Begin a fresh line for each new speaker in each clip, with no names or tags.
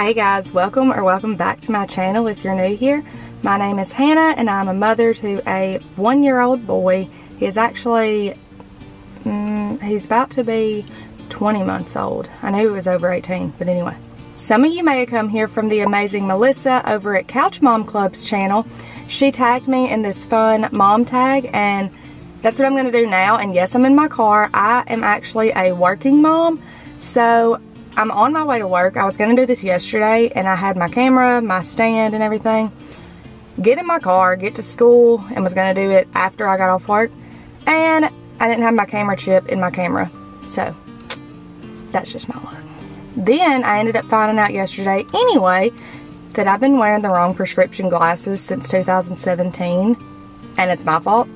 Hey guys, welcome back to my channel if you're new here. My name is Hannah and I'm a mother to a 1-year-old boy. He is actually, he's about to be 20 months old. I knew he was over 18, but anyway. Some of you may have come here from the amazing Melissa over at Couch Mom Club's channel. She tagged me in this fun mom tag and that's what I'm going to do now. And yes, I'm in my car. I am actually a working mom, so I'm on my way to work. I was going to do this yesterday and I had my camera, my stand and everything. Get in my car, get to school, and was going to do it after I got off work. And I didn't have my camera chip in my camera. So, that's just my luck. Then I ended up finding out yesterday anyway that I've been wearing the wrong prescription glasses since 2017. And it's my fault.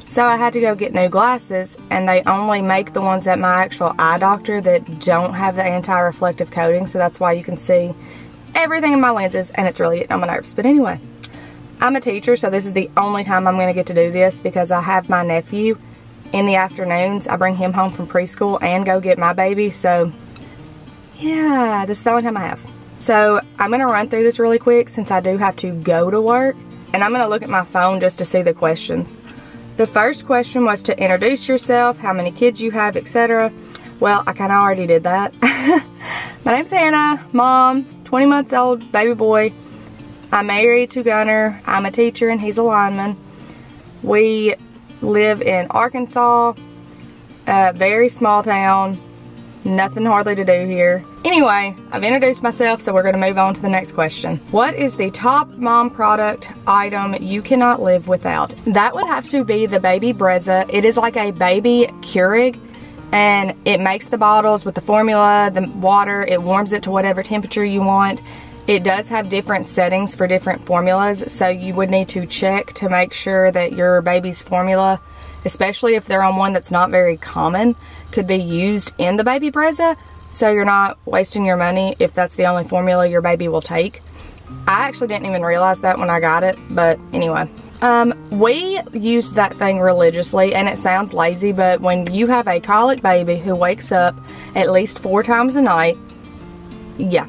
So I had to go get new glasses, and they only make the ones at my actual eye doctor that don't have the anti-reflective coating, so that's why you can see everything in my lenses, and it's really getting on my nerves. But anyway, I'm a teacher, so this is the only time I'm going to get to do this because I have my nephew in the afternoons. I bring him home from preschool and go get my baby, so yeah, this is the only time I have. So I'm going to run through this really quick since I do have to go to work, and I'm going to look at my phone just to see the questions. The first question was to introduce yourself, how many kids you have, etc. Well, I kind of already did that. My name's Hannah, mom, 20 months old, baby boy. I'm married to Gunner. I'm a teacher and he's a lineman. We live in Arkansas, a very small town. Nothing hardly to do here. Anyway, I've introduced myself, so we're going to move on to the next question. What is the top mom product item you cannot live without? That would have to be the baby Brezza. It is like a baby Keurig, and it makes the bottles with the formula, the water. It warms it to whatever temperature you want. It does have different settings for different formulas, so you would need to check to make sure that your baby's formula, especially if they're on one that's not very common, could be used in the baby Brezza, so you're not wasting your money if that's the only formula your baby will take. I actually didn't even realize that when I got it, but anyway. We use that thing religiously, and it sounds lazy, but when you have a colic baby who wakes up at least 4 times a night, yeah,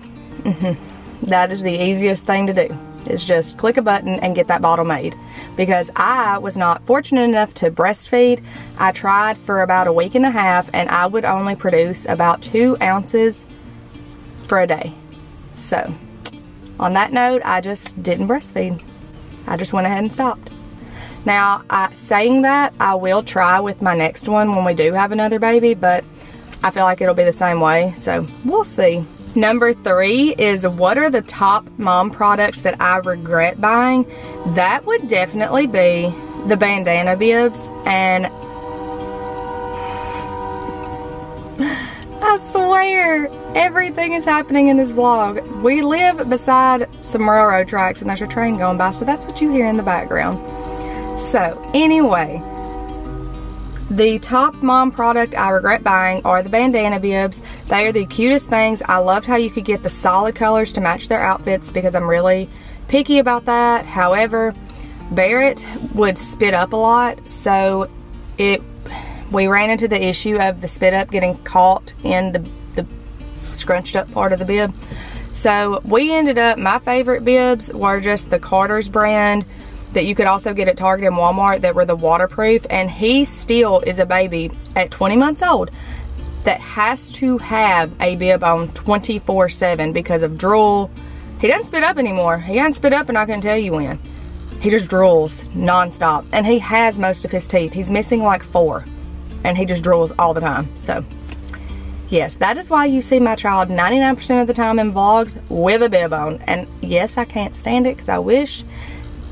that is the easiest thing to do. Is just click a button and get that bottle made. Because I was not fortunate enough to breastfeed. I tried for about a week and a half and I would only produce about 2 ounces for a day. So, on that note, I just didn't breastfeed. I just went ahead and stopped. Now, saying that, I will try with my next one when we do have another baby, but I feel like it'll be the same way, so we'll see. Number 3 is what are the top mom products that I regret buying? That would definitely be the bandana bibs, and I swear everything is happening in this vlog. We live beside some railroad tracks and there's a train going by, so that's what you hear in the background. So anyway, the top mom product I regret buying are the bandana bibs. They are the cutest things. I loved how you could get the solid colors to match their outfits because I'm really picky about that. However, Barrett would spit up a lot, so we ran into the issue of the spit up getting caught in the scrunched up part of the bib. So we ended up, my favorite bibs were just the Carter's brand that you could also get at Target and Walmart that were the waterproof, and he still is a baby at 20 months old that has to have a bib on 24/7 because of drool. He doesn't spit up anymore. He hasn't spit up and I can tell you when. He just drools nonstop, and he has most of his teeth. He's missing like 4 and he just drools all the time. So yes, that is why you see my child 99% of the time in vlogs with a bib on. And yes, I can't stand it because I wish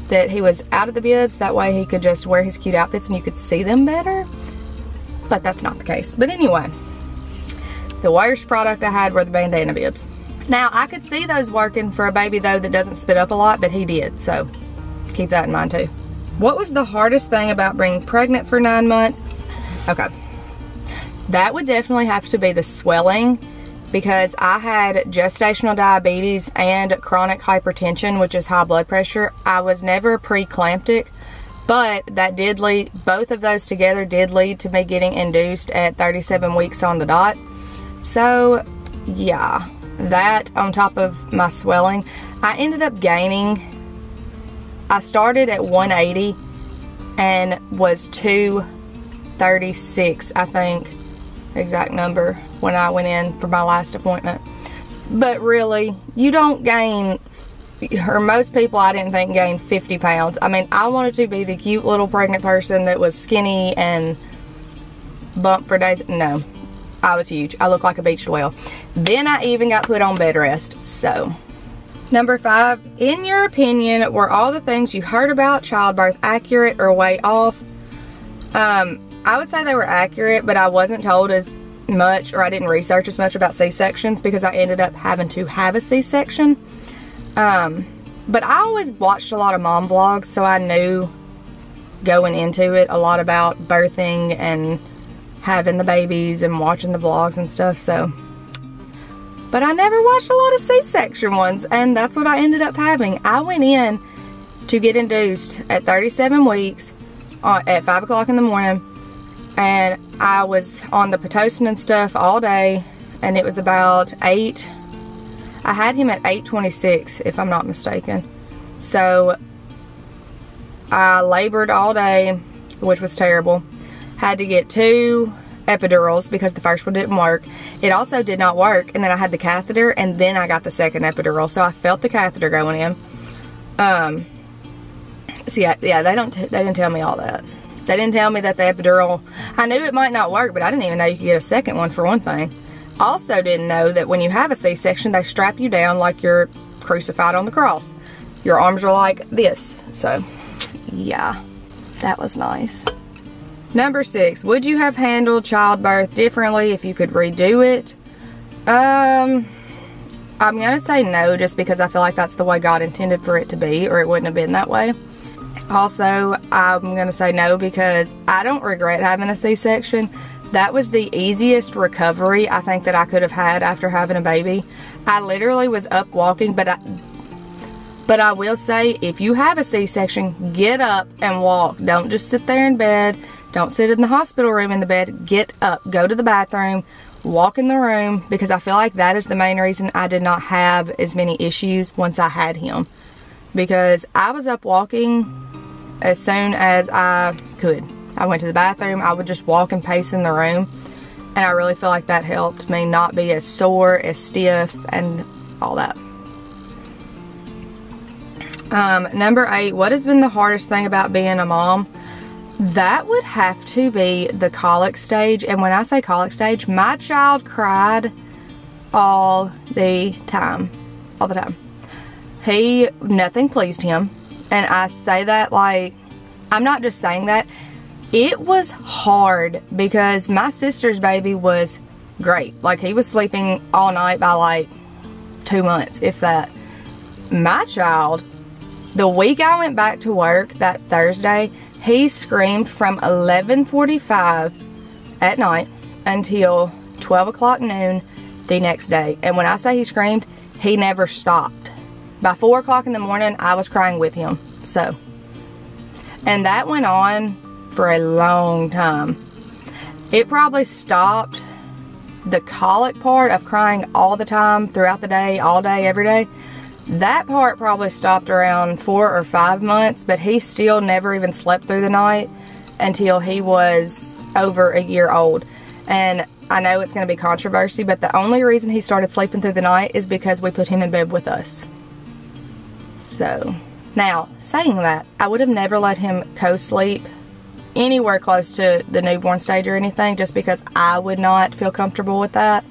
that he was out of the bibs, that way he could just wear his cute outfits and you could see them better, but that's not the case. But anyway, the worst product I had were the bandana bibs. Now I could see those working for a baby though that doesn't spit up a lot, but he did, so keep that in mind too. What was the hardest thing about being pregnant for 9 months? Okay, that would definitely have to be the swelling, because I had gestational diabetes and chronic hypertension, which is high blood pressure. I was never preeclamptic, but that did lead, both of those together did lead to me getting induced at 37 weeks on the dot. So yeah, that on top of my swelling, I ended up gaining, I started at 180 and was 236, I think, exact number, when I went in for my last appointment. But really, you don't gain, or most people I didn't think gained 50 pounds. I mean, I wanted to be the cute little pregnant person that was skinny and bumped for days. No, I was huge. I looked like a beached whale. Then I even got put on bed rest. So, number 5, in your opinion, were all the things you heard about childbirth accurate or way off? I would say they were accurate, but I wasn't told as much, or I didn't research as much about C-sections because I ended up having to have a C-section. But I always watched a lot of mom vlogs, so I knew going into it a lot about birthing and having the babies and watching the vlogs and stuff, so. But I never watched a lot of C-section ones, and that's what I ended up having. I went in to get induced at 37 weeks at 5 o'clock in the morning, and I was on the Pitocin and stuff all day, and it was about 8. I had him at 8:26, if I'm not mistaken. So I labored all day, which was terrible. Had to get 2 epidurals because the first one didn't work. It also did not work, and then I had the catheter, and then I got the second epidural. So I felt the catheter going in. So yeah, they didn't tell me all that. They didn't tell me that the epidural, I knew it might not work, but I didn't even know you could get a second one, for one thing. Also didn't know that when you have a C-section, they strap you down like you're crucified on the cross. Your arms are like this. So, yeah, that was nice. Number 6, would you have handled childbirth differently if you could redo it? I'm gonna say no, just because I feel like that's the way God intended for it to be, or it wouldn't have been that way. Also, I'm gonna say no because I don't regret having a C-section. That was the easiest recovery I think that I could have had after having a baby. I literally was up walking, but I will say, if you have a C-section, get up and walk. Don't just sit there in bed. Don't sit in the hospital room in the bed. Get up, go to the bathroom, walk in the room, because I feel like that is the main reason I did not have as many issues once I had him. Because I was up walking as soon as I could. I went to the bathroom, I would just walk and pace in the room, and I really feel like that helped me not be as sore, as stiff, and all that. Number 8, what has been the hardest thing about being a mom? That would have to be the colic stage, and when I say colic stage, my child cried all the time. All the time. Nothing pleased him, and I say that like, I'm not just saying that. It was hard because my sister's baby was great. Like, he was sleeping all night by like 2 months, if that. My child, the week I went back to work that Thursday, he screamed from 11:45 at night until 12 o'clock noon the next day. And when I say he screamed, he never stopped. By 4 o'clock in the morning, I was crying with him. So, and that went on for a long time. It probably stopped, the colic part of crying all the time throughout the day, all day, every day. That part probably stopped around 4 or 5 months, but he still never even slept through the night until he was over a year old. And I know it's going to be controversy, but the only reason he started sleeping through the night is because we put him in bed with us. So, now, saying that, I would have never let him co-sleep anywhere close to the newborn stage or anything, just because I would not feel comfortable with that.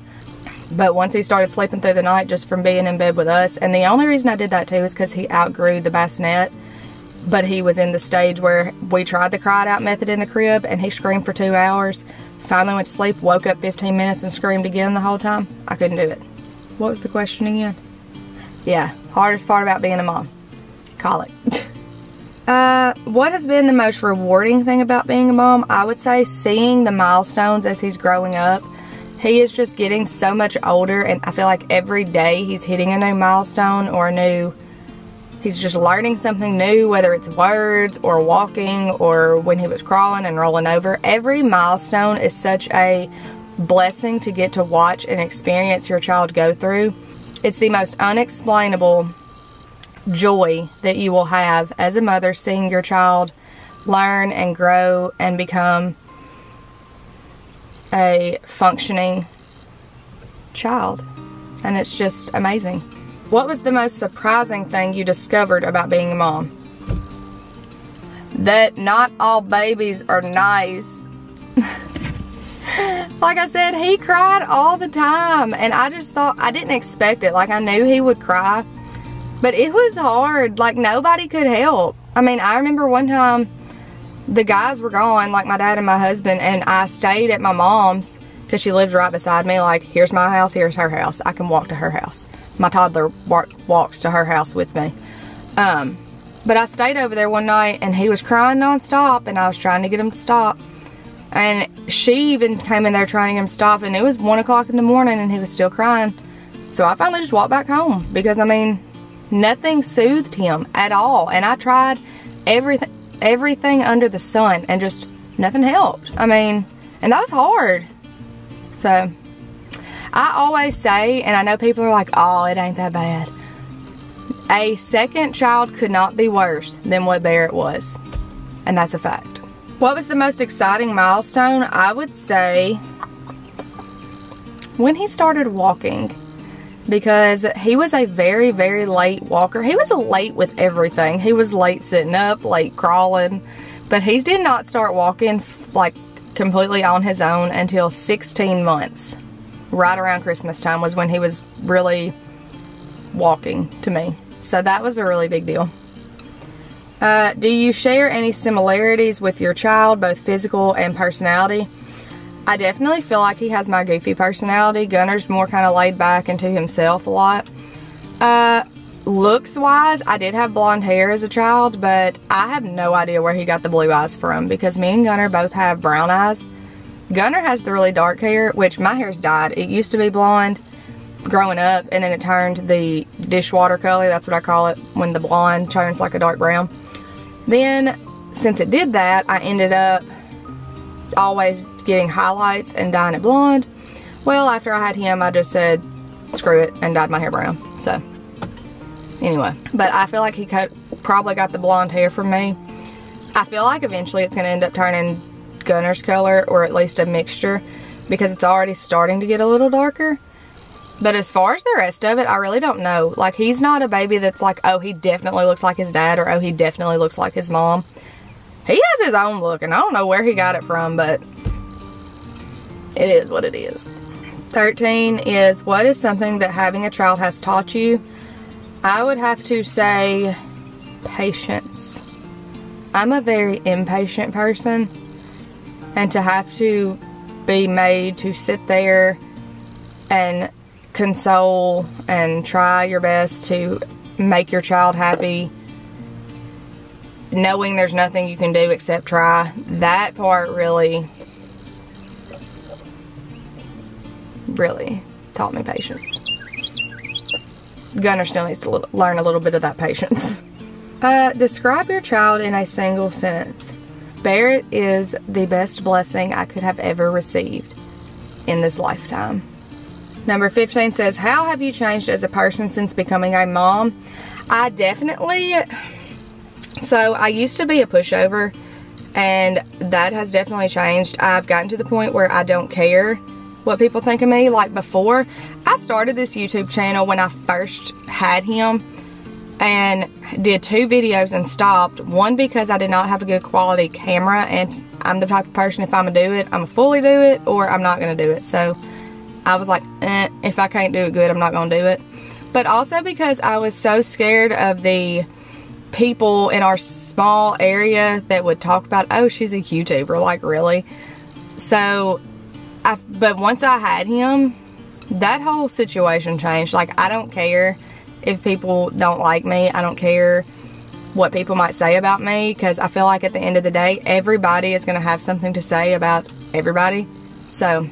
But once he started sleeping through the night just from being in bed with us, and the only reason I did that too is because he outgrew the bassinet, but he was in the stage where we tried the cry it out method in the crib, and he screamed for 2 hours, finally went to sleep, woke up 15 minutes and screamed again the whole time. I couldn't do it. What was the question again? Yeah, hardest part about being a mom. Colic. What has been the most rewarding thing about being a mom? I would say seeing the milestones as he's growing up. He is just getting so much older, and I feel like every day he's hitting a new milestone or he's just learning something new, whether it's words or walking or when he was crawling and rolling over. Every milestone is such a blessing to get to watch and experience your child go through. It's the most unexplainable joy that you will have as a mother, seeing your child learn and grow and become a functioning child. And it's just amazing. What was the most surprising thing you discovered about being a mom? That not all babies are nice. Like I said, he cried all the time, and I just thought, I didn't expect it. Like, I knew he would cry, but it was hard. Like, nobody could help. I mean, I remember one time the guys were gone, like my dad and my husband, and I stayed at my mom's because she lives right beside me. Like, here's my house, here's her house. I can walk to her house. My toddler walks to her house with me. But I stayed over there one night, and he was crying nonstop, and I was trying to get him to stop. And she even came in there trying to get him to stop, and it was 1 o'clock in the morning, and he was still crying. So I finally just walked back home, because, I mean, nothing soothed him at all. And I tried everything under the sun, and just nothing helped. I mean, and that was hard. So I always say, and I know people are like, oh, it ain't that bad. A second child could not be worse than what Barrett was. And that's a fact. What was the most exciting milestone? I would say when he started walking. Because he was a very, very late walker. He was late with everything. He was late sitting up, late crawling. But he did not start walking like completely on his own until 16 months. Right around Christmas time was when he was really walking to me. So that was a really big deal. Do you share any similarities with your child, both physical and personality? I definitely feel like he has my goofy personality. Gunner's more kind of laid back and to himself a lot. Looks wise, I did have blonde hair as a child, but I have no idea where he got the blue eyes from, because me and Gunner both have brown eyes. Gunner has the really dark hair, which my hair's dyed. It used to be blonde growing up, and then it turned the dishwater color. That's what I call it, when the blonde turns like a dark brown. Then, since it did that, I ended up always getting highlights and dyeing it blonde. Well, after I had him, I just said, screw it, and dyed my hair brown. So, anyway. But I feel like he probably got the blonde hair from me. I feel like eventually it's going to end up turning Gunner's color, or at least a mixture, because it's already starting to get a little darker. But as far as the rest of it, I really don't know. Like, he's not a baby that's like, oh, he definitely looks like his dad, or oh, he definitely looks like his mom. He has his own look, and I don't know where he got it from, but it is what it is. 13 is, what is something that having a child has taught you? I would have to say patience. I'm a very impatient person, and to have to be made to sit there and console and try your best to make your child happy, knowing there's nothing you can do except try, that part really taught me patience. Gunner still needs to learn a little bit of that patience. Describe your child in a single sentence. Barrett is the best blessing I could have ever received in this lifetime. Number 15 says, how have you changed as a person since becoming a mom? I definitely, so I used to be a pushover, and that has definitely changed. I've gotten to the point where I don't care what people think of me. Like before, I started this YouTube channel when I first had him, and did 2 videos and stopped. One, because I did not have a good quality camera, and I'm the type of person, if I'm gonna do it, I'm gonna fully do it, or I'm not gonna do it. So I was like, if I can't do it good, I'm not gonna do it. But also because I was so scared of the people in our small area that would talk about, oh, she's a YouTuber, like really. So, but once I had him, that whole situation changed. Like, I don't care if people don't like me. I don't care what people might say about me, because I feel like at the end of the day, everybody is going to have something to say about everybody. So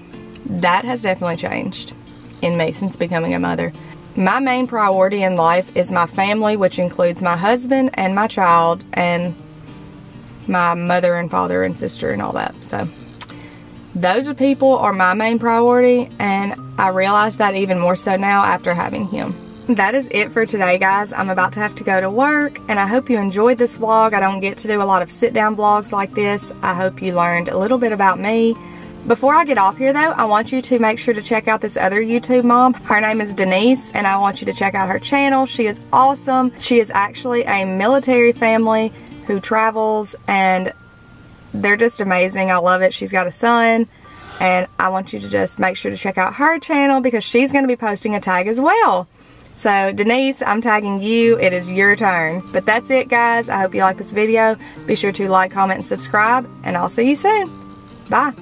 that has definitely changed in me since becoming a mother. My main priority in life is my family, which includes my husband and my child and my mother and father and sister and all that. So those people are my main priority, and I realize that even more so now after having him. That is it for today, guys. I'm about to have to go to work, and I hope you enjoyed this vlog. I don't get to do a lot of sit-down vlogs like this. I hope you learned a little bit about me. Before I get off here, though, I want you to make sure to check out this other YouTube mom. Her name is Denise, and I want you to check out her channel. She is awesome. She is actually a military family who travels, and they're just amazing. I love it. She's got a son, and I want you to just make sure to check out her channel because she's going to be posting a tag as well. So Denise, I'm tagging you. It is your turn. But that's it, guys. I hope you like this video. Be sure to like, comment, and subscribe, and I'll see you soon. Bye.